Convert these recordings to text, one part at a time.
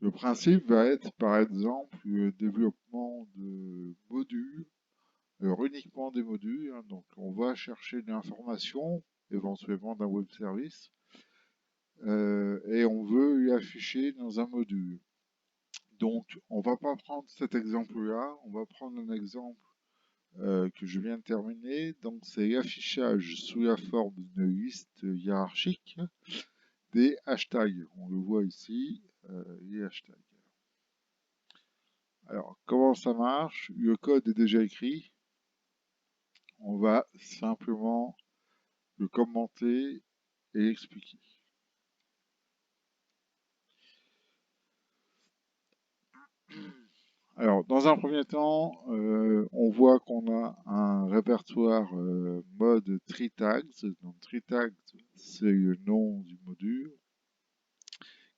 Le principe va être, par exemple, le développement de modules, alors uniquement des modules, hein, donc on va chercher de l'information, éventuellement d'un web service, et on veut y afficher dans un module. Donc, on va pas prendre cet exemple-là, on va prendre un exemple que je viens de terminer. Donc, c'est l'affichage sous la forme d'une liste hiérarchique des hashtags. On le voit ici, les hashtags. Alors, comment ça marche? Le code est déjà écrit. On va simplement le commenter et l'expliquer. Alors, dans un premier temps, on voit qu'on a un répertoire mode tree tags. Donc, tree tags, c'est le nom du module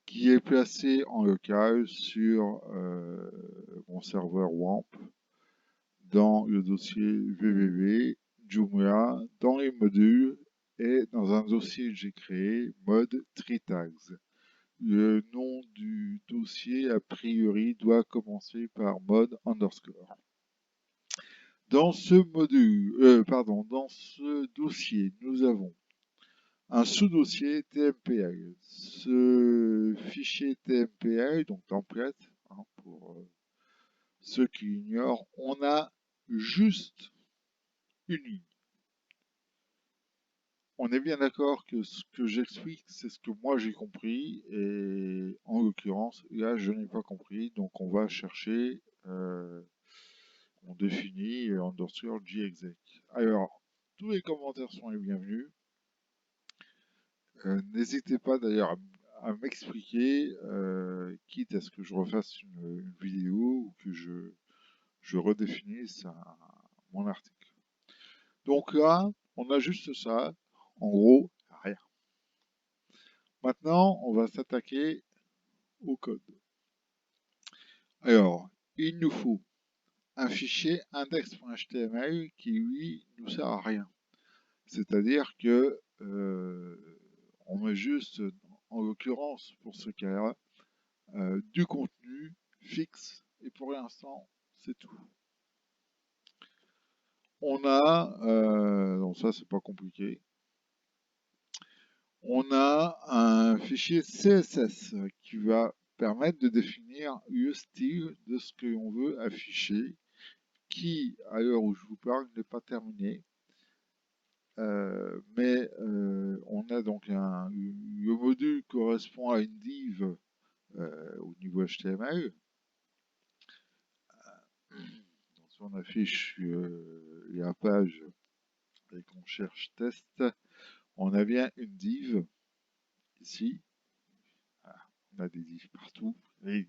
qui est placé en local sur mon serveur WAMP dans le dossier www, Joomla, dans les modules et dans un dossier que j'ai créé, mode tree tags. Le nom du dossier, a priori, doit commencer par mode underscore. Dans ce module, dans ce dossier, nous avons un sous-dossier TMPL. Ce fichier TMPL, donc template, hein, pour ceux qui ignorent, on a juste une ligne. On est bien d'accord que ce que j'explique, c'est ce que moi j'ai compris, et en l'occurrence, là, je n'ai pas compris, donc on va chercher, on définit underscore gexec. Alors, tous les commentaires sont les bienvenus. N'hésitez pas d'ailleurs à m'expliquer, quitte à ce que je refasse une vidéo ou que je redéfinisse mon article. Donc là, on a juste ça, en gros, rien. Maintenant, on va s'attaquer au code. Alors, il nous faut un fichier index.html qui, lui, nous sert à rien. C'est-à-dire que on met juste, en l'occurrence, pour ce cas-là, du contenu fixe, et pour l'instant, c'est tout. On a, donc ça c'est pas compliqué, on a un fichier CSS qui va permettre de définir le style de ce que l'on veut afficher, qui, à l'heure où je vous parle, n'est pas terminé. Mais on a donc le module correspond à une div au niveau HTML. Donc, si on affiche la page et qu'on cherche test, on a bien une div ici. Voilà, on a des divs partout. Et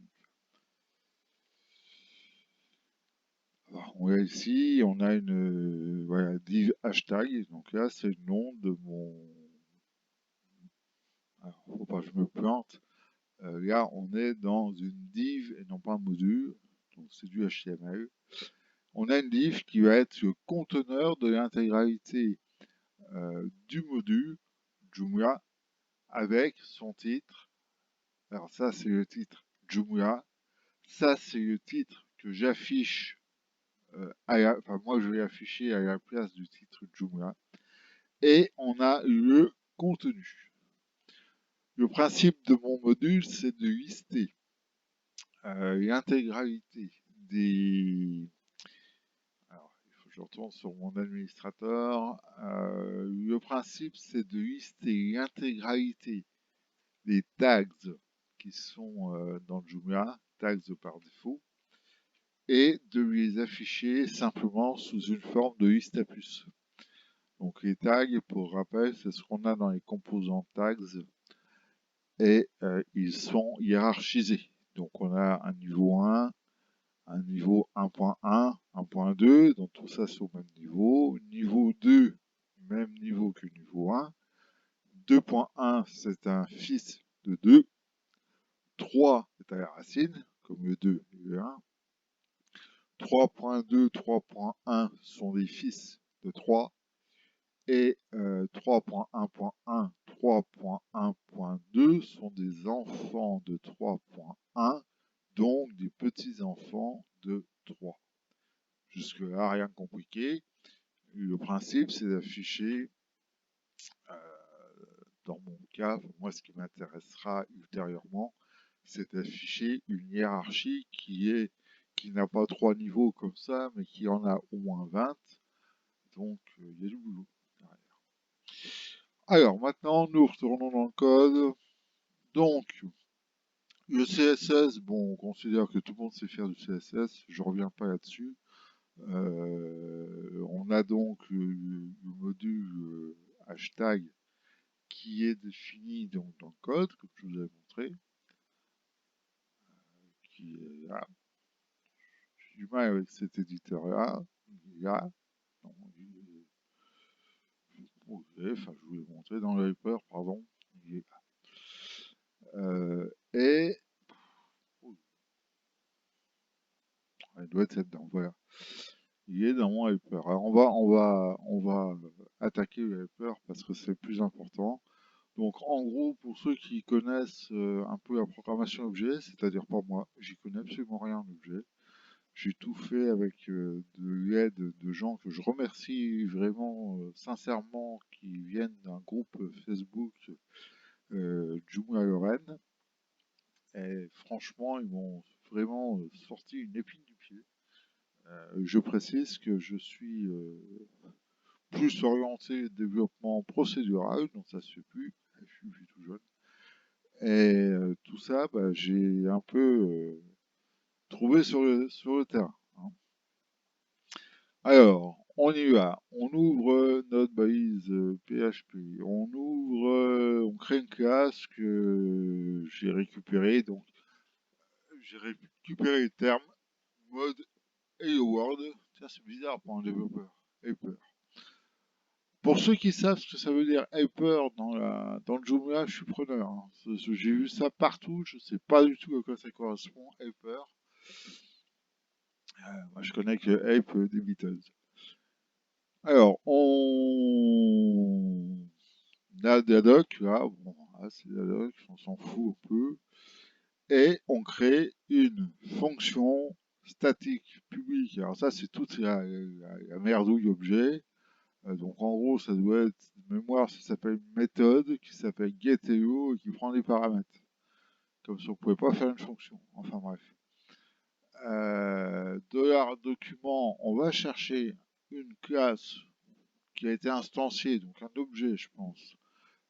alors, on a ici, on a une voilà, div hashtag. Donc là, c'est le nom de mon. Alors, faut pas que je me plante. Là, on est dans une div et non pas un module. Donc c'est du HTML. On a une div qui va être le conteneur de l'intégralité du module Joomla avec son titre. Alors ça, c'est le titre Joomla. Ça, c'est le titre que j'affiche. Enfin, moi, je vais afficher à la place du titre Joomla. Et on a le contenu. Le principe de mon module, c'est de lister l'intégralité des. Alors, il faut que je retourne sur mon administrateur. Le principe, c'est de lister l'intégralité des tags qui sont dans Joomla, tags par défaut, et de les afficher simplement sous une forme de liste à puces. Donc les tags, pour rappel, c'est ce qu'on a dans les composants tags, et ils sont hiérarchisés. Donc on a un niveau 1, un niveau 1.1, 1.2, donc tout ça c'est au même niveau. Niveau 2, même niveau que niveau 1. 2.1, c'est un fils de 2. 3 est à la racine, comme le 2 et le 1. 3.2, 3.1 sont des fils de 3. Et 3.1.1, 3.1.2 sont des enfants de 3.1 petits-enfants de 3. Jusque-là, rien de compliqué. Le principe, c'est d'afficher, dans mon cas, moi ce qui m'intéressera ultérieurement, c'est d'afficher une hiérarchie qui n'a pas 3 niveaux comme ça, mais qui en a au moins 20. Donc, il y a du boulot derrière. Alors, maintenant, nous retournons dans le code. Donc, le CSS, bon, on considère que tout le monde sait faire du CSS, je reviens pas là-dessus. On a donc le module hashtag qui est défini donc dans le code, comme je vous avais montré, qui est là. J'ai du mal avec cet éditeur-là. Il est là. Non, enfin, je vous l'ai montré dans le hyper, pardon. Il est là. Et il doit être dedans, voilà. Il est dans mon hyper. Alors on va attaquer le hyper parce que c'est le plus important. Donc en gros, pour ceux qui connaissent un peu la programmation objet, c'est-à-dire pas moi, j'y connais absolument rien en objet. J'ai tout fait avec de l'aide de gens que je remercie vraiment sincèrement qui viennent d'un groupe Facebook Joomla Lorraine. Et franchement, ils m'ont vraiment sorti une épine du pied. Je précise que je suis plus orienté développement procédural, donc ça se fait plus, je suis tout jeune. Et tout ça, bah, j'ai un peu trouvé sur le terrain, hein. Alors, on y va. On ouvre notre balise PHP. On crée une classe que j'ai récupérée. Donc, j'ai récupéré les termes mode Hello World. Tiens, c'est bizarre pour un développeur. Hyper. Pour ceux qui savent ce que ça veut dire Hyper dans le Joomla, je suis preneur, hein. J'ai vu ça partout. Je sais pas du tout à quoi ça correspond. Hyper. Moi, je connais que Ape des Beatles. Alors, on a des docs, là, bon, là, c'est des docs, on s'en fout un peu, et on crée une fonction statique publique. Alors ça, c'est toute la merdouille objet. Donc en gros, ça doit être, de mémoire, ça s'appelle une méthode qui s'appelle getElo et qui prend des paramètres. Comme si on ne pouvait pas faire une fonction. Enfin bref. $document, on va chercher une classe qui a été instanciée, donc un objet, je pense.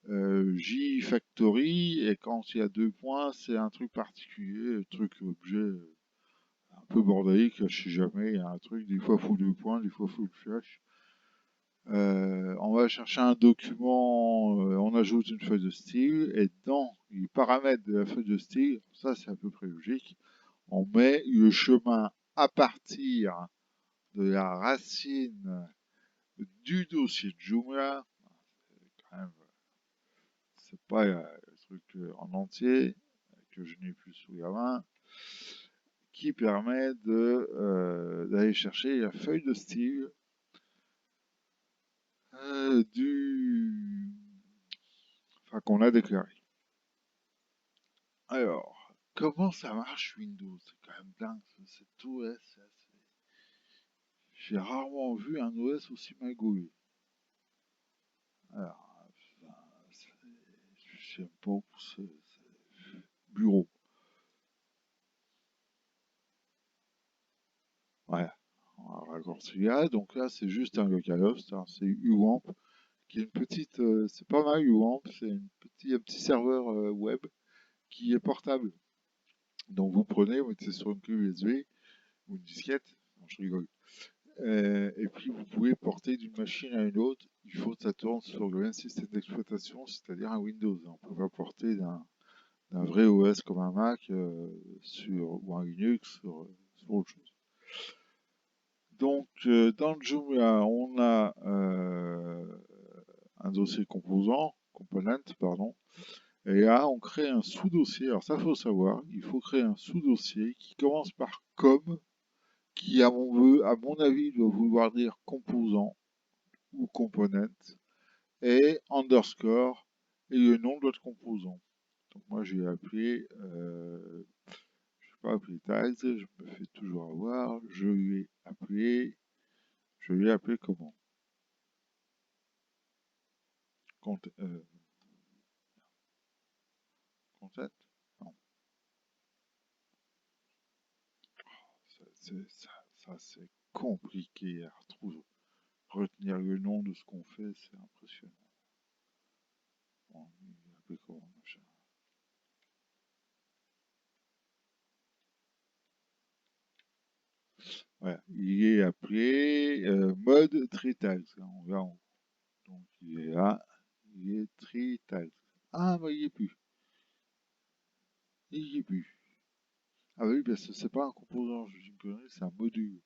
JFactory, et quand il y a 2 points, c'est un truc particulier, un truc objet un peu bordélique, je sais jamais, il y a un truc, des fois faut 2 points, des fois faut le flash. On va chercher un document, on ajoute une feuille de style, et dans les paramètres de la feuille de style, ça c'est à peu près logique, on met le chemin à partir de la racine du dossier Joomla. Quand même, c'est pas le truc en entier que je n'ai plus sous la main, qui permet d'aller chercher la feuille de style enfin, qu'on a déclaré. Alors, comment ça marche Windows? C'est quand même dingue, cet OS. J'ai rarement vu un OS aussi magouillé. Alors, je sais pas où c'est. Bureau. Voilà. On va raccourcir là. Donc là, c'est juste un localhost, hein, c'est UWAMP, qui est une petite. C'est pas mal UWAMP, c'est un petit serveur web qui est portable. Donc vous prenez, vous mettez sur une clé USB ou une disquette, non, je rigole. Et puis vous pouvez porter d'une machine à une autre. Il faut que ça tourne sur le même système d'exploitation, c'est-à-dire un Windows. On peut pas porter d'un vrai OS comme un Mac ou un Linux sur autre chose. Donc dans le Joomla, on a un dossier component, pardon. Et là, on crée un sous-dossier. Alors ça, faut savoir, il faut créer un sous-dossier qui commence par com, qui à mon avis doit vouloir dire composant ou component, et underscore et le nom de votre composant. Donc moi j'ai appelé, je sais pas appelé tags, je me fais toujours avoir, je lui ai appelé comment? Contact? Non, ça c'est compliqué à retrouver. Retenir le nom de ce qu'on fait, c'est impressionnant. Bon, il est appelé comment, machin? Voilà, il est appelé mode Tritags. On verra. Donc il est là, il est Tritags. Ah, bah il n'y est plus. Il n'y est plus. Ah bah oui, parce que c'est pas un composant, je dis une connerie, c'est un module.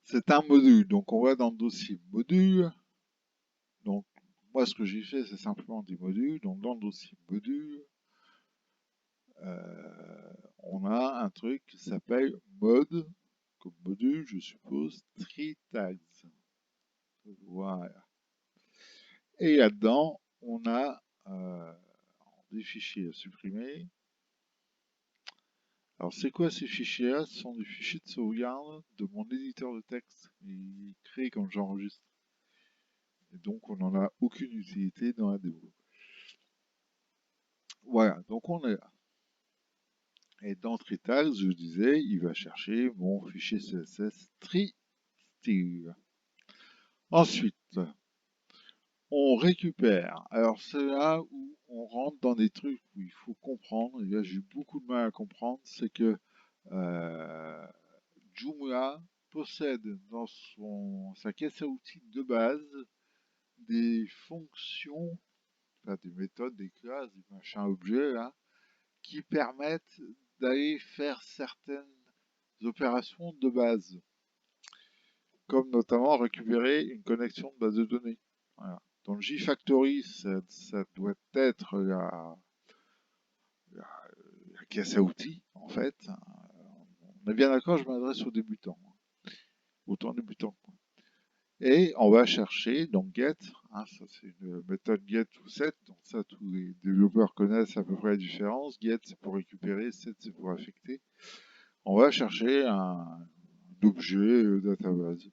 C'est un module, donc on va dans le dossier module. Donc moi ce que j'ai fait, c'est simplement des modules. Donc dans le dossier module, on a un truc qui s'appelle mode, comme module, je suppose, Tritags. Voilà. Et là-dedans, on a des fichiers à supprimer. Alors, c'est quoi ces fichiers-là? Ce sont des fichiers de sauvegarde de mon éditeur de texte. Il est créé quand j'enregistre. Et donc, on n'en a aucune utilité dans la démo. Voilà, donc on est là. Et dans Tritags, je disais, il va chercher mon fichier CSS Tristyle. Ensuite, on récupère. Alors, c'est là où on rentre dans des trucs où il faut comprendre. Et là, j'ai eu beaucoup de mal à comprendre. C'est que euh, Joomla possède dans sa caisse à outils de base des fonctions, enfin des méthodes, des classes, des machins objets là, qui permettent d'aller faire certaines opérations de base, comme notamment récupérer une connexion de base de données. Voilà. Dans le JFactory, ça doit être la caisse à outils, en fait. On est bien d'accord, je m'adresse aux débutants, autant débutants. Et on va chercher, donc get, hein, ça c'est une méthode get ou set, donc ça tous les développeurs connaissent à peu près la différence. Get c'est pour récupérer, set c'est pour affecter. On va chercher un objet database.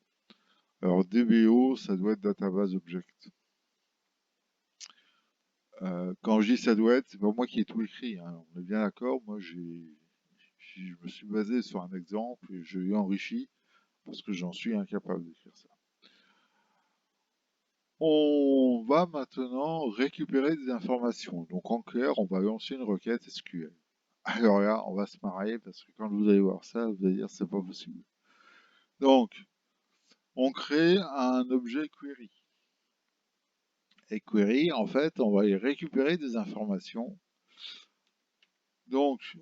Alors DBO, ça doit être database object. Quand je dis ça doit être, c'est pas moi qui ai tout écrit, hein, on est bien d'accord. Moi je me suis basé sur un exemple et je l'ai enrichi parce que j'en suis incapable d'écrire ça. On va maintenant récupérer des informations. Donc en clair, on va lancer une requête SQL. Alors là, on va se marier parce que quand vous allez voir ça, vous allez dire c'est pas possible. Donc, on crée un objet query. Et query, en fait, on va y récupérer des informations. Donc,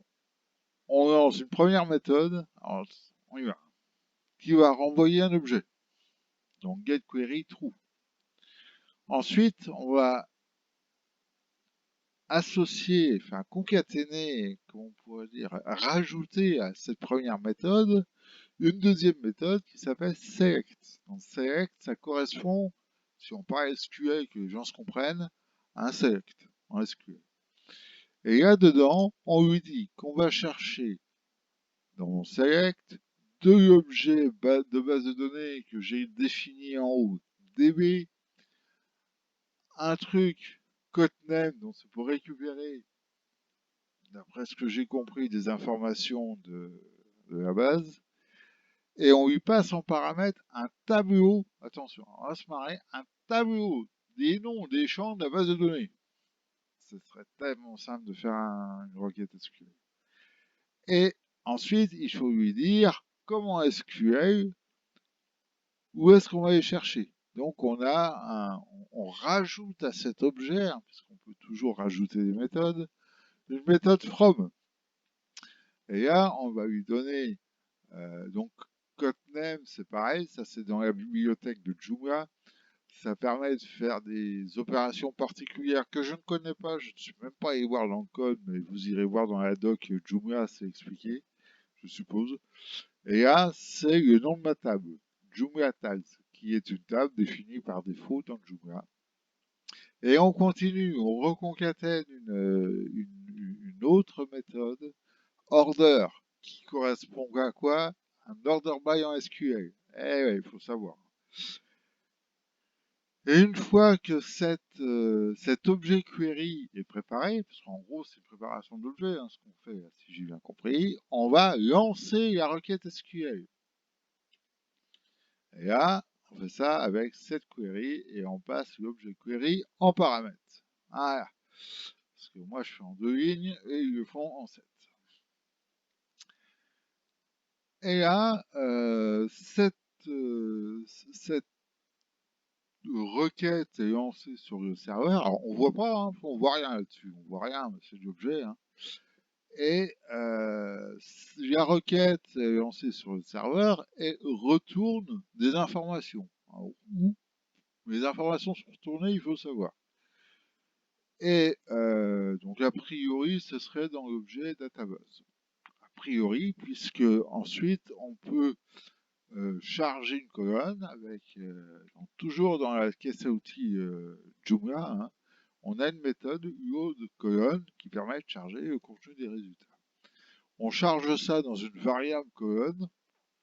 on lance une première méthode, alors, on y va, qui va renvoyer un objet. Donc, getQuery true. Ensuite, on va associer, enfin concaténer, comment on pourrait dire, rajouter à cette première méthode une deuxième méthode qui s'appelle select. Donc select, ça correspond, si on parle SQL, que les gens se comprennent, à un select en SQL. Et là-dedans, on lui dit qu'on va chercher dans mon select deux objets de base de données que j'ai définis en haut, DB, un truc codename, donc c'est pour récupérer, d'après ce que j'ai compris, des informations de la base, et on lui passe en paramètre un tableau, attention, on va se marrer, un tableau des noms des champs de la base de données. Ce serait tellement simple de faire une requête SQL. Et ensuite, il faut lui dire comment SQL, où est-ce qu'on va les chercher. Donc on rajoute à cet objet, hein, puisqu'on peut toujours rajouter des méthodes, une méthode from. Et là, on va lui donner donc codename, c'est pareil, ça c'est dans la bibliothèque de Joomla. Ça permet de faire des opérations particulières que je ne connais pas. Je ne suis même pas allé voir dans le code, mais vous irez voir dans la doc Joomla, c'est expliqué, je suppose. Et là, c'est le nom de ma table, Joomla Tags, qui est une table définie par défaut dans Joomla. Et on continue, on reconcaténe une une autre méthode, order, qui correspond à quoi? Un order by en SQL. Eh ouais, il faut savoir. Et une fois que cet objet query est préparé, parce qu'en gros c'est préparation d'objet, hein, ce qu'on fait, si j'ai bien compris, on va lancer la requête SQL. Et là, on fait ça avec cette query et on passe l'objet query en paramètres. Voilà. Parce que moi je fais en 2 lignes et ils le font en 7. Et là, cette requête est lancée sur le serveur. Alors on voit pas, hein, on voit rien là-dessus, on voit rien, c'est de l'objet. Hein. Et la requête est lancée sur le serveur et retourne des informations. Alors, où les informations sont retournées, il faut savoir. Et donc a priori, ce serait dans l'objet database. A priori, puisque ensuite on peut charger une colonne avec donc toujours dans la caisse à outils Joomla, hein, on a une méthode UO de colonne qui permet de charger le contenu des résultats. On charge ça dans une variable colonne.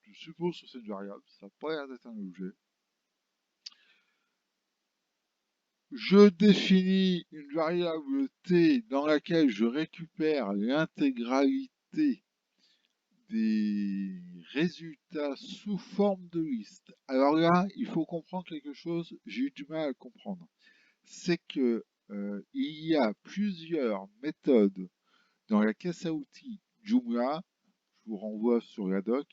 Je suppose que c'est une variable, ça n'a pas l'air d'être un objet. Je définis une variable t dans laquelle je récupère l'intégralité des résultats sous forme de liste. Alors là, il faut comprendre quelque chose, j'ai eu du mal à comprendre. C'est que il y a plusieurs méthodes dans la caisse à outils Joomla, je vous renvoie sur la doc,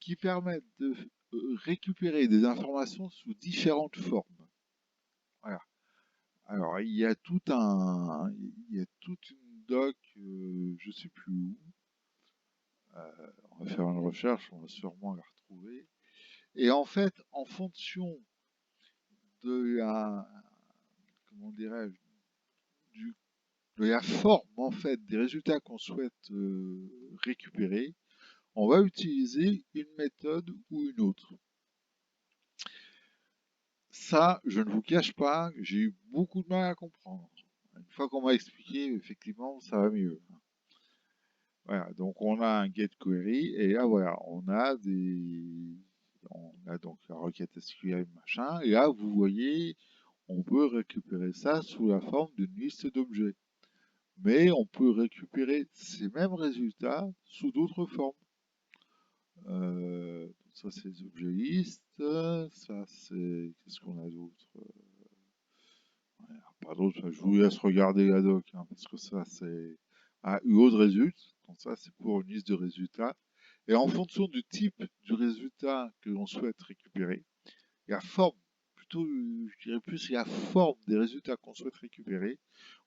qui permettent de récupérer des informations sous différentes formes. Voilà. Alors, il y a toute une doc, je sais plus où. On va faire une recherche, on va sûrement la retrouver. Et en fait, en fonction de la, comment dirais-je, de la forme en fait des résultats qu'on souhaite récupérer, on va utiliser une méthode ou une autre. Ça, je ne vous cache pas, j'ai eu beaucoup de mal à comprendre. Une fois qu'on m'a expliqué, effectivement, ça va mieux. Voilà, donc on a un get query et là voilà, on a donc la requête SQL machin et là vous voyez, on peut récupérer ça sous la forme d'une liste d'objets. Mais on peut récupérer ces mêmes résultats sous d'autres formes. Ça c'est les objets listes, ça c'est qu'est-ce qu'on a d'autre? Pas d'autre, je vous laisse regarder la doc, hein, parce que ça c'est un UO de résultats. Donc ça c'est pour une liste de résultats. Et en fonction du type du résultat que l'on souhaite récupérer, la forme, plutôt je dirais plus la forme des résultats qu'on souhaite récupérer,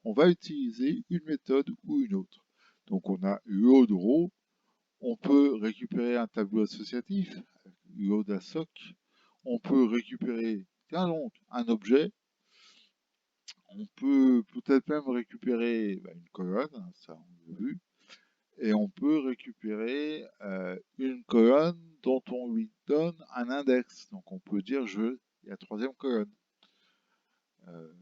on va utiliser une méthode ou une autre. Donc on a UO de row, on peut récupérer un tableau associatif, UO d'assoc, on peut récupérer tiens donc un objet. On peut peut-être même récupérer une colonne, ça on l'a vu, et on peut récupérer une colonne dont on lui donne un index. Donc on peut dire je veux la troisième colonne. Euh,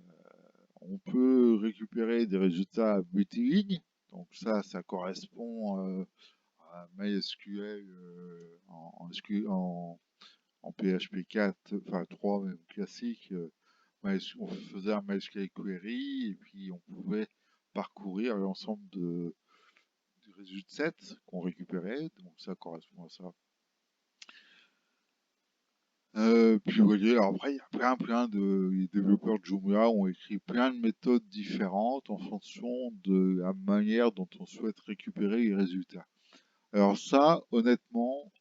on peut récupérer des résultats multilignes. Donc ça correspond à MySQL en PHP 4, enfin 3 même classique. On faisait un MySQL query et puis on pouvait parcourir l'ensemble du résultat set qu'on récupérait, donc ça correspond à ça. Puis vous voyez, alors après il y a plein de les développeurs de Joomla ont écrit plein de méthodes différentes en fonction de la manière dont on souhaite récupérer les résultats. Alors ça, honnêtement,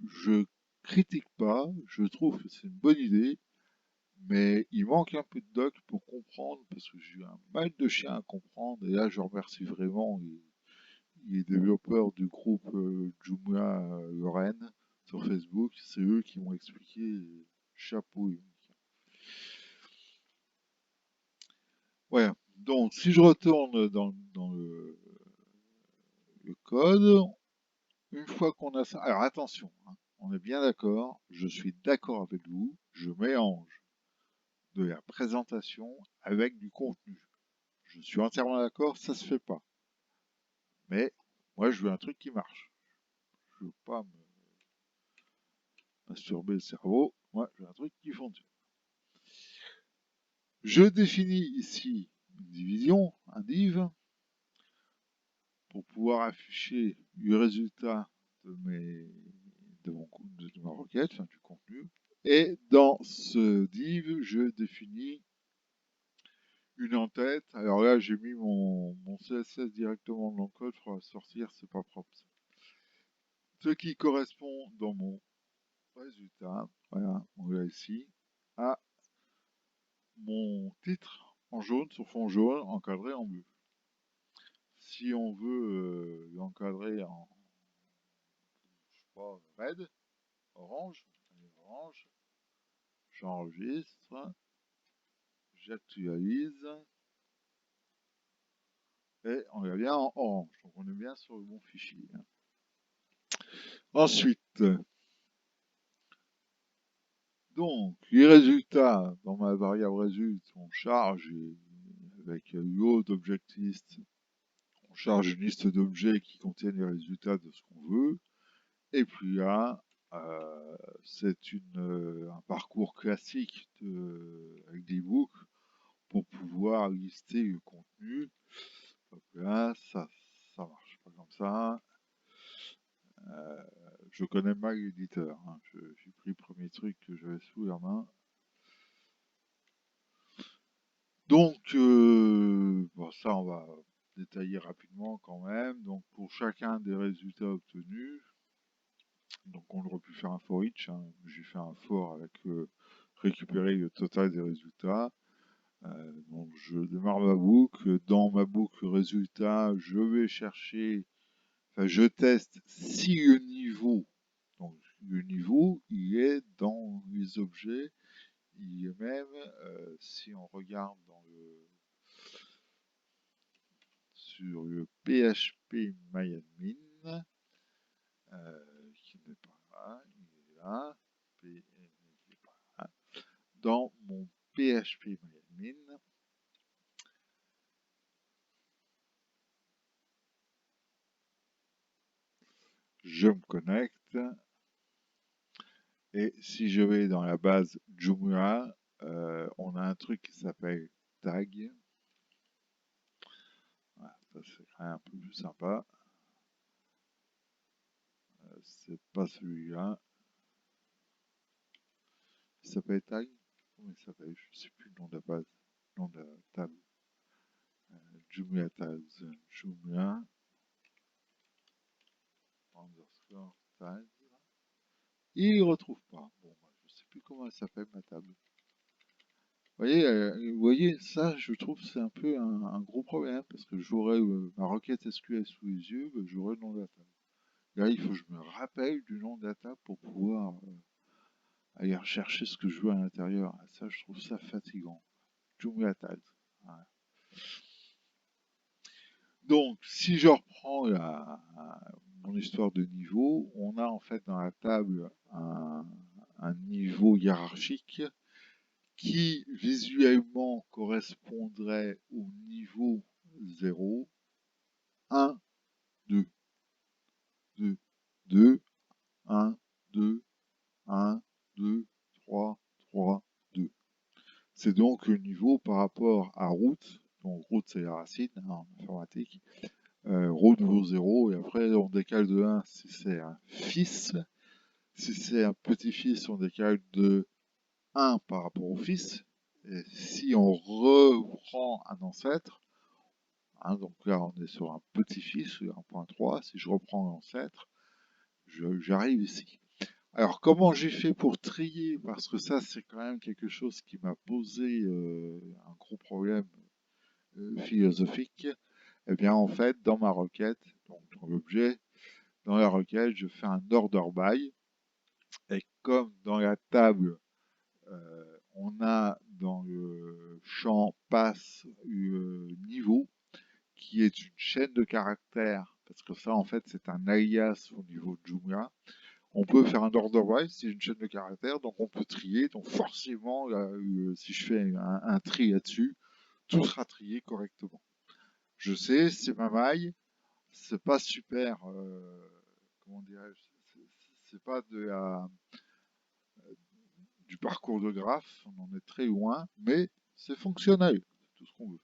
je critique pas, je trouve que c'est une bonne idée. Mais il manque un peu de doc pour comprendre, parce que j'ai eu un mal de chien à comprendre. Et là, je remercie vraiment les développeurs du groupe Joomla Lorraine sur Facebook. C'est eux qui m'ont expliqué. Chapeau. Ouais. Donc, si je retourne dans le code, une fois qu'on a ça. Alors, attention, hein, on est bien d'accord. Je suis d'accord avec vous. Je mélange de la présentation avec du contenu. Je suis entièrement d'accord, ça se fait pas. Mais moi, je veux un truc qui marche. Je veux pas me masturber le cerveau. Moi, je veux un truc qui fonctionne. Je définis ici une division, un div, pour pouvoir afficher le résultat de, de ma requête, enfin, du contenu. Et dans ce div, je définis une en-tête. Alors là, j'ai mis mon CSS directement dans le code, il faudra sortir, c'est pas propre. Ce qui correspond dans mon résultat, voilà, on l'a ici, à mon titre en jaune, sur fond jaune, encadré en bleu. Si on veut l'encadrer en, je sais pas, red, orange, orange, j'enregistre, j'actualise, et on est bien en orange. Donc on est bien sur le bon fichier. Ensuite, donc les résultats dans ma variable résultat, on charge avec load object list, on charge une liste d'objets qui contiennent les résultats de ce qu'on veut. Et puis là, c'est un parcours classique avec des boucles pour pouvoir lister le contenu. Donc là, ça marche pas comme ça. Je connais mal l'éditeur. Hein. J'ai pris le premier truc que j'avais sous la main. Donc, bon, ça, on va détailler rapidement quand même. Donc, pour chacun des résultats obtenus, donc on aurait pu faire un for each. Hein. J'ai fait un for avec récupérer le total des résultats. Donc, je démarre ma boucle. Dans ma boucle résultat, je vais chercher, enfin, je teste si le niveau, donc le niveau, il est dans les objets. Il est même, si on regarde sur le PHP MyAdmin, qui n'est pas là, il est là, il n'est pas là. Dans mon PHP MyAdmin, je me connecte et si je vais dans la base Joomla, on a un truc qui s'appelle tag. Voilà, ça c'est quand même un peu plus sympa. C'est pas celui-là. Il s'appelle tag. Comment il s'appelle? Je sais plus le nom de la base, le nom de la table. Joomla tags. Joomla underscore tags. Il ne retrouve pas. Bon, je ne sais plus comment elle s'appelle ma table. Vous voyez, ça, je trouve, c'est un peu un gros problème parce que j'aurais ma requête SQL sous les yeux, j'aurais le nom de la table. Là, il faut que je me rappelle du nom de la table pour pouvoir aller rechercher ce que je veux à l'intérieur. Ça, je trouve ça fatigant. Joomla tags. Voilà. Donc, si je reprends mon histoire de niveau, on a en fait dans la table un niveau hiérarchique qui visuellement correspondrait au niveau 0, 1, 2, 2, 2, 1, 2, 1, 2, 3, 3, 2. C'est donc le niveau par rapport à root. Donc root c'est la racine en informatique. Root vaut 0 et après on décale de 1 si c'est un fils. Si c'est un petit-fils, on décale de 1 par rapport au fils. Et si on reprend un ancêtre, hein, donc là on est sur un petit-fils, 1.3, si je reprends l'ancêtre, j'arrive ici. Alors comment j'ai fait pour trier? Parce que ça c'est quand même quelque chose qui m'a posé un gros problème philosophique. Eh bien en fait dans ma requête, donc dans l'objet, dans la requête je fais un order by et comme dans la table on a dans le champ pass niveau qui est une chaîne de caractères, parce que ça en fait c'est un alias au niveau de Joomla. On peut faire un order by, c'est une chaîne de caractères, donc on peut trier. Donc forcément, si je fais un tri là-dessus, tout sera trié correctement. Je sais, c'est ma maille, c'est pas super, comment dirais-je, c'est pas du parcours de graphe, on en est très loin, mais c'est fonctionnel, c'est tout ce qu'on veut.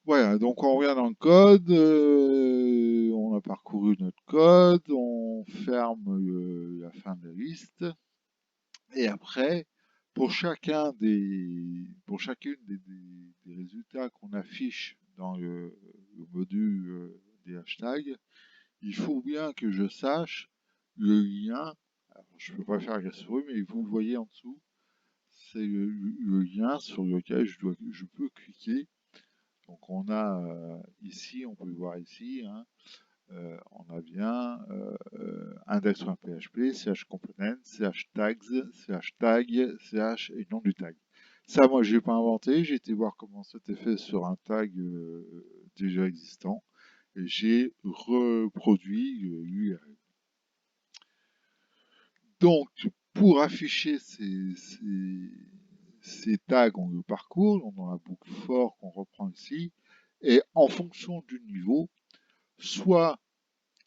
Voilà, donc on revient dans le code, on a parcouru notre code, on ferme la fin de la liste, et après, pour chacune des résultats qu'on affiche dans le module des hashtags, il faut bien que je sache le lien. Alors, je ne peux pas faire la souris, mais vous le voyez en dessous, c'est le lien sur lequel je peux cliquer. Donc on a ici, on peut le voir ici, hein, on a bien index.php, chcomponent, chtags, chtag, ch et nom du tag. Ça, moi, je n'ai pas inventé. J'ai été voir comment c'était fait sur un tag déjà existant et j'ai reproduit l'URL. Donc, pour afficher ces tags, on le parcourt, on a la boucle for qu'on reprend ici, et en fonction du niveau, soit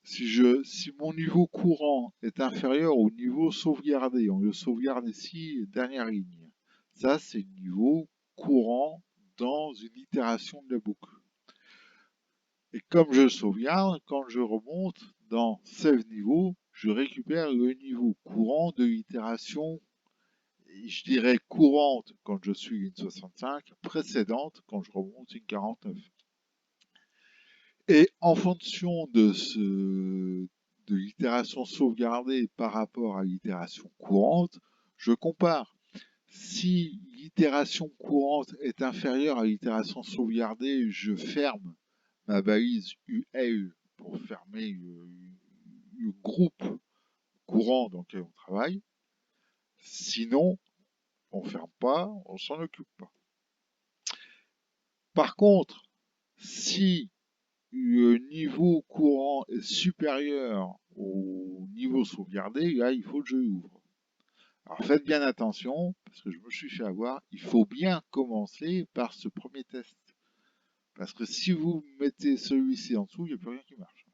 si mon niveau courant est inférieur au niveau sauvegardé, on le sauvegarde ici, dernière ligne. Ça, c'est le niveau courant dans une itération de la boucle. Et comme je sauvegarde, quand je remonte dans Save Niveau, je récupère le niveau courant de l'itération, je dirais courante quand je suis une 65, précédente quand je remonte une 49. Et en fonction de l'itération sauvegardée par rapport à l'itération courante, je compare. Si l'itération courante est inférieure à l'itération sauvegardée, je ferme ma balise UL pour fermer le groupe courant dans lequel on travaille. Sinon, on ne ferme pas, on s'en occupe pas. Par contre, si le niveau courant est supérieur au niveau sauvegardé, là, il faut que je l'ouvre. Alors faites bien attention, parce que je me suis fait avoir, il faut bien commencer par ce premier test. Parce que si vous mettez celui-ci en dessous, il n'y a plus rien qui marche.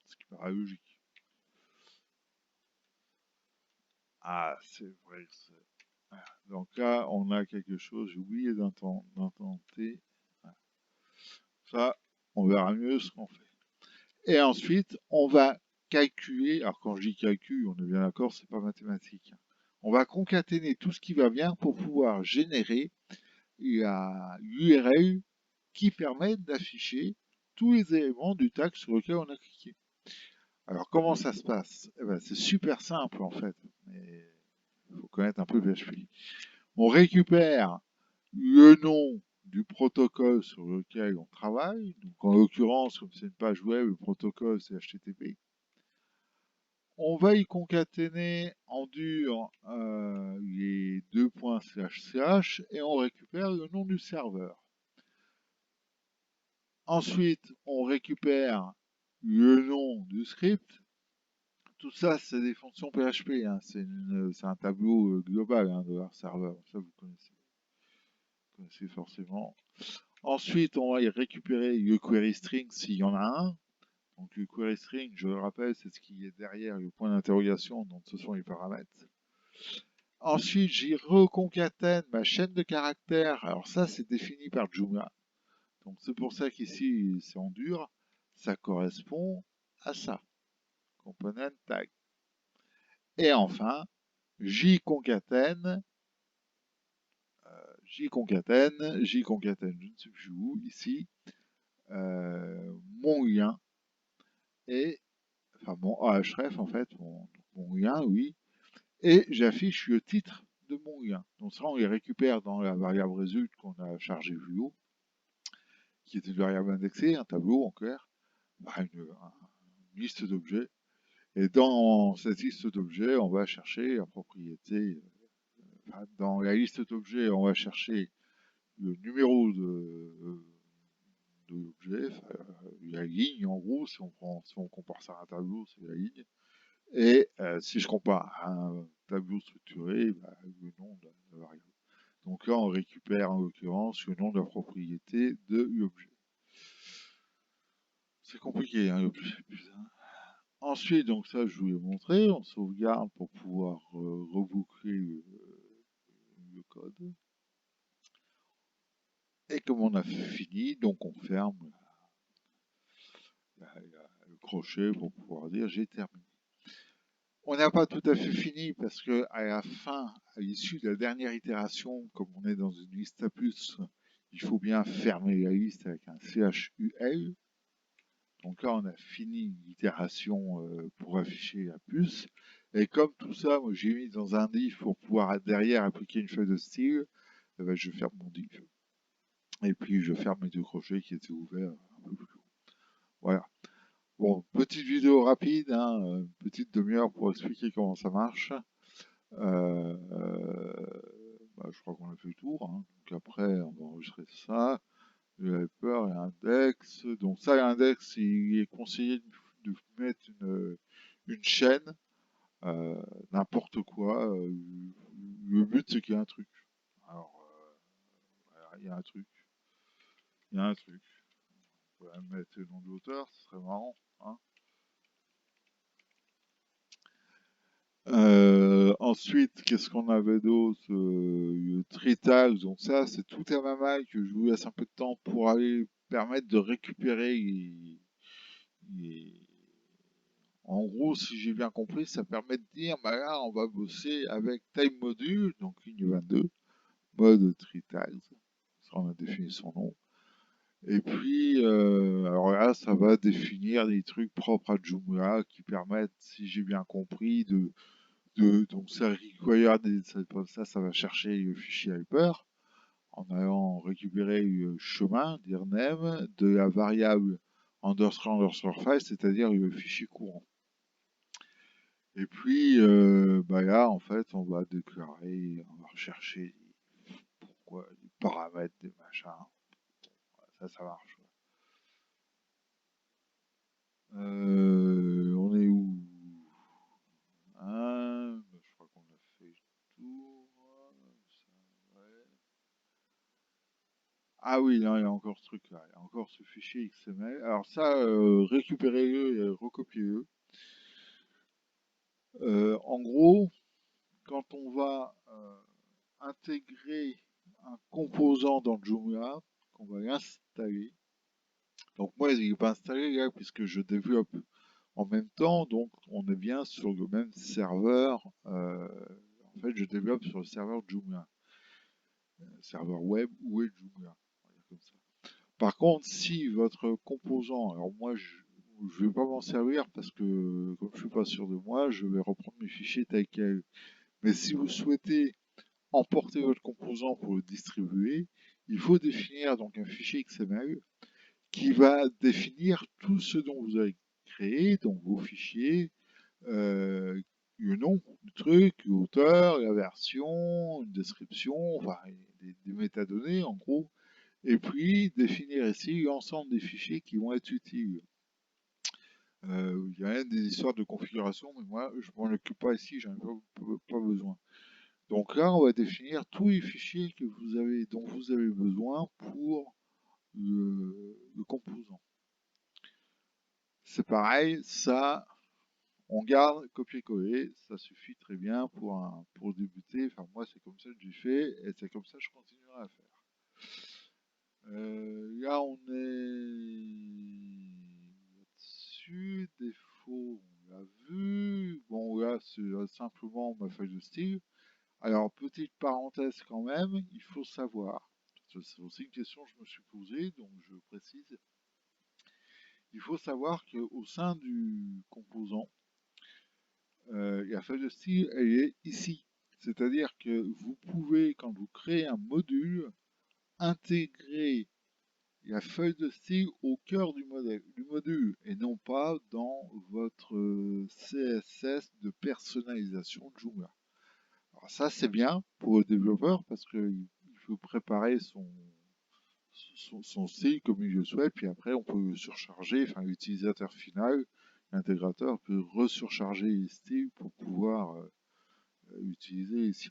Ce qui paraît logique. Ah, c'est vrai. Donc là, on a quelque chose, j'ai oublié d'intenter. Ça, on verra mieux ce qu'on fait. Et ensuite, on va calculer, alors quand je dis calcul, on est bien d'accord, c'est pas mathématique. On va concaténer tout ce qui va bien pour pouvoir générer l'URL qui permet d'afficher tous les éléments du tag sur lequel on a cliqué. Alors comment ça se passe? Eh ben, c'est super simple en fait, mais il faut connaître un peu PHP. On récupère le nom du protocole sur lequel on travaille. Donc en l'occurrence, comme c'est une page web, le protocole c'est HTTP. On va y concaténer en dur les deux points // et on récupère le nom du serveur. Ensuite, on récupère le nom du script. Tout ça, c'est des fonctions PHP. Hein. C'est un tableau global hein, de leur serveur. Ça, vous connaissez forcément. Ensuite, on va y récupérer le query string s'il y en a un. Donc, le query string, je le rappelle, c'est ce qui est derrière le point d'interrogation, donc ce sont les paramètres. Ensuite, j'y reconcatène ma chaîne de caractères. Alors ça, c'est défini par Joomla. Donc c'est pour ça qu'ici, c'est en dur. Ça correspond à ça. Component tag. Et enfin, j'y concatène, je ne sais plus où, ici, mon lien et, enfin mon href en fait, mon lien, oui, et j'affiche le titre de mon lien. Donc ça, on les récupère dans la variable result qu'on a chargée plus haut, qui est une variable indexée, un tableau en clair, une liste d'objets. Et dans cette liste d'objets, on va chercher la propriété. Dans la liste d'objets, on va chercher le numéro de l'objet, la ligne en gros, si on compare ça à un tableau, c'est la ligne. Et si je compare à un tableau structuré, le nom de la variable. Donc là, on récupère en l'occurrence le nom de la propriété de l'objet. C'est compliqué, hein, l'objet. Putain. Ensuite, donc ça, je vous l'ai montré, on sauvegarde pour pouvoir reboucler le code. Et comme on a fini, donc on ferme le crochet pour pouvoir dire j'ai terminé. On n'a pas tout à fait fini parce que à la fin, à l'issue de la dernière itération, comme on est dans une liste à puces, il faut bien fermer la liste avec un CHUL. Donc là, on a fini l'itération pour afficher la puce. Et comme tout ça, moi j'ai mis dans un div pour pouvoir derrière appliquer une feuille de style, eh ben, je ferme mon div. Et puis je ferme mes deux crochets qui étaient ouverts un peu plus tôt. Voilà. Bon, petite vidéo rapide, hein, petite demi-heure pour expliquer comment ça marche. Euh, bah, je crois qu'on a fait le tour. Hein. Donc après, on va enregistrer ça. Le hyper et index. Donc ça, l'index, il est conseillé de mettre une chaîne, n'importe quoi. Le but, c'est qu'il y ait un truc. Alors, voilà, il y a un truc. Il y a un truc. On pourrait mettre le nom de l'auteur, ce serait marrant. Hein. Ensuite, qu'est-ce qu'on avait d'autre? Le tritage, donc ça, c'est tout un mamal que je vous laisse un peu de temps pour aller permettre de récupérer les- En gros, si j'ai bien compris, ça permet de dire, bah là, on va bosser avec time module, donc ligne 22, mode tritage, ça on a défini son nom. Et puis, alors là, ça va définir des trucs propres à Joomla qui permettent, si j'ai bien compris, donc ça require ça va chercher le fichier hyper en allant récupérer le chemin, dire name, de la variable underscore file, c'est-à-dire le fichier courant. Et puis bah là, en fait, on va déclarer, on va rechercher pourquoi, des paramètres, des machins. Ça marche. On est où? Bah, je crois qu'on a fait le tour. Ça, ouais. Ah oui, non, il y a encore ce truc-là. Il y a encore ce fichier XML. Alors ça, récupérez-le et recopiez-le. En gros, quand on va intégrer un composant dans Joomla, qu'on va l'installer. Donc moi, il n'est pas installé là puisque je développe en même temps, donc on est bien sur le même serveur. En fait, je développe sur le serveur Joomla, serveur web ou Joomla, on va dire comme ça. Par contre, si votre composant, alors moi je vais pas m'en servir parce que comme je suis pas sûr de moi, je vais reprendre mes fichiers tels quels. Mais si vous souhaitez emporter votre composant pour le distribuer, il faut définir donc un fichier XML qui va définir tout ce dont vous avez créé, donc vos fichiers, euh, le nom du truc, l'auteur, la version, une description, enfin des métadonnées en gros, et puis définir ici l'ensemble des fichiers qui vont être utiles. Il y a même des histoires de configuration, mais moi je m'en occupe pas ici, j'en ai pas besoin. Donc là, on va définir tous les fichiers dont vous avez besoin pour le composant. C'est pareil, ça, on garde, copier-coller, ça suffit très bien pour débuter. Enfin, moi, c'est comme ça que j'ai fait et c'est comme ça que je continuerai à faire. Là, on est dessus, défaut, on l'a vu. Bon, là, c'est simplement ma feuille de style. Alors, petite parenthèse quand même, il faut savoir, c'est aussi une question que je me suis posée, donc je précise, il faut savoir qu'au sein du composant, la feuille de style, elle est ici. C'est-à-dire que vous pouvez, quand vous créez un module, intégrer la feuille de style au cœur du module et non pas dans votre CSS de personnalisation de Joomla. Alors ça, c'est bien pour le développeur parce qu'il faut préparer son style comme il le souhaite, puis après on peut le surcharger, enfin l'utilisateur final, l'intégrateur peut resurcharger les styles pour pouvoir utiliser ici.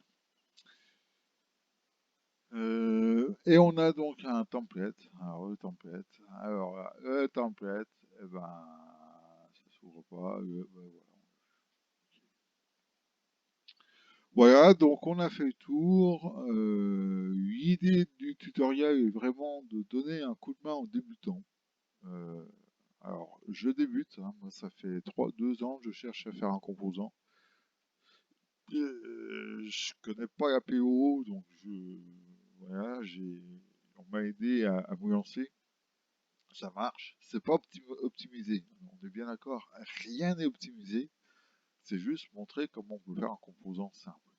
Et on a donc un template. Alors le template, le template, eh ben, ça s'ouvre pas. Ben, voilà. Voilà, donc on a fait le tour. L'idée du tutoriel est vraiment de donner un coup de main aux débutants. Euh, alors, je débute, hein, moi ça fait 2 ans que je cherche à faire un composant. Je connais pas la PO, donc voilà, on m'a aidé à me lancer. Ça marche. C'est pas optimisé. On est bien d'accord. Rien n'est optimisé. C'est juste montrer comment on peut faire un composant simple.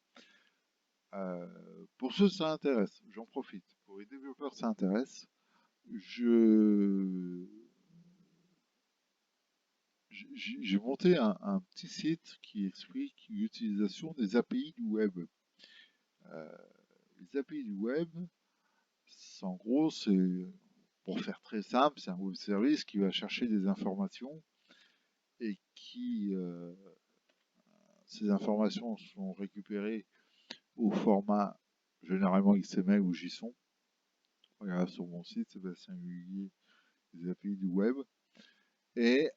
Pour ceux ça intéresse, j'en profite. Pour les développeurs ça intéresse. Je j'ai monté un petit site qui explique l'utilisation des API du web. Euh, les API du web, en gros, c'est pour faire très simple, c'est un web service qui va chercher des informations et ces informations sont récupérées au format généralement XML ou JSON. Regarde sur mon site, Sébastien Huillier, des API du web, et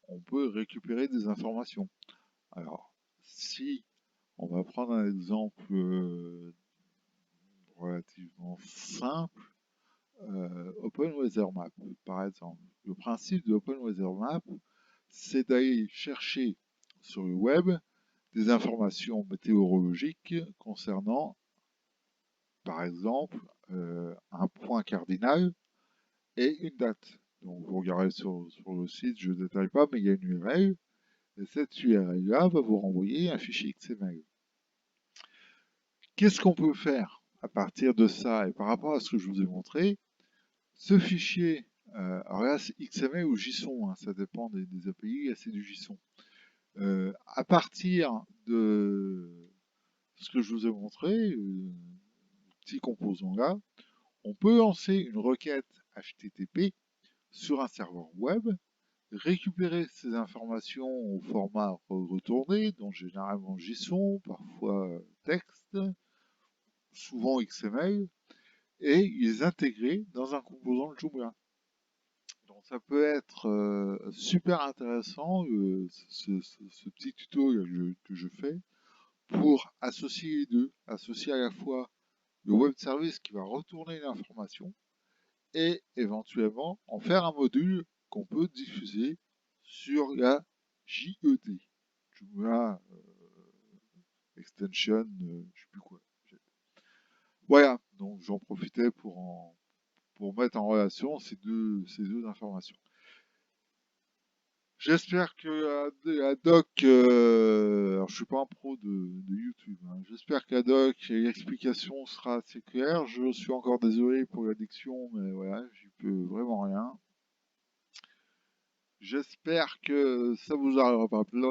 on peut récupérer des informations. Alors, si on va prendre un exemple relativement simple, OpenWeatherMap, par exemple. Le principe de OpenWeatherMap, c'est d'aller chercher sur le web des informations météorologiques concernant, par exemple, un point cardinal et une date. Donc vous regardez sur le site, je ne détaille pas, mais il y a une URL, et cette URL-là va vous renvoyer un fichier XML. Qu'est-ce qu'on peut faire à partir de ça et par rapport à ce que je vous ai montré? Ce fichier, alors là c'est XML ou JSON, hein, ça dépend des API, là c'est du JSON. À partir de ce que je vous ai montré, petit composant là, on peut lancer une requête HTTP sur un serveur web, récupérer ces informations au format retourné, donc généralement JSON, parfois texte, souvent XML, et les intégrer dans un composant de Joomla. Donc ça peut être super intéressant, ce petit tuto que je fais, pour associer les deux, associer à la fois le web service qui va retourner l'information et éventuellement en faire un module qu'on peut diffuser sur la JET. Joomla Extension, je sais plus quoi. Voilà, donc j'en profitais pour mettre en relation ces deux informations. J'espère que la doc, alors je suis pas un pro de YouTube, hein. J'espère que la doc et l'explication sera assez claire. Je suis encore désolé pour l'addiction, mais voilà, j'y peux vraiment rien. J'espère que ça vous aura pas plu.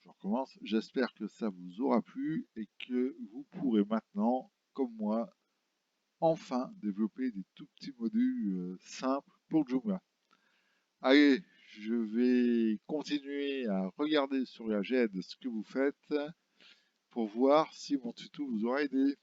Je recommence. J'espère que ça vous aura plu et que vous pourrez maintenant, comme moi, enfin développer des tout petits modules simples pour Joomla. Allez, je vais continuer à regarder sur la GED ce que vous faites pour voir si mon tuto vous aura aidé.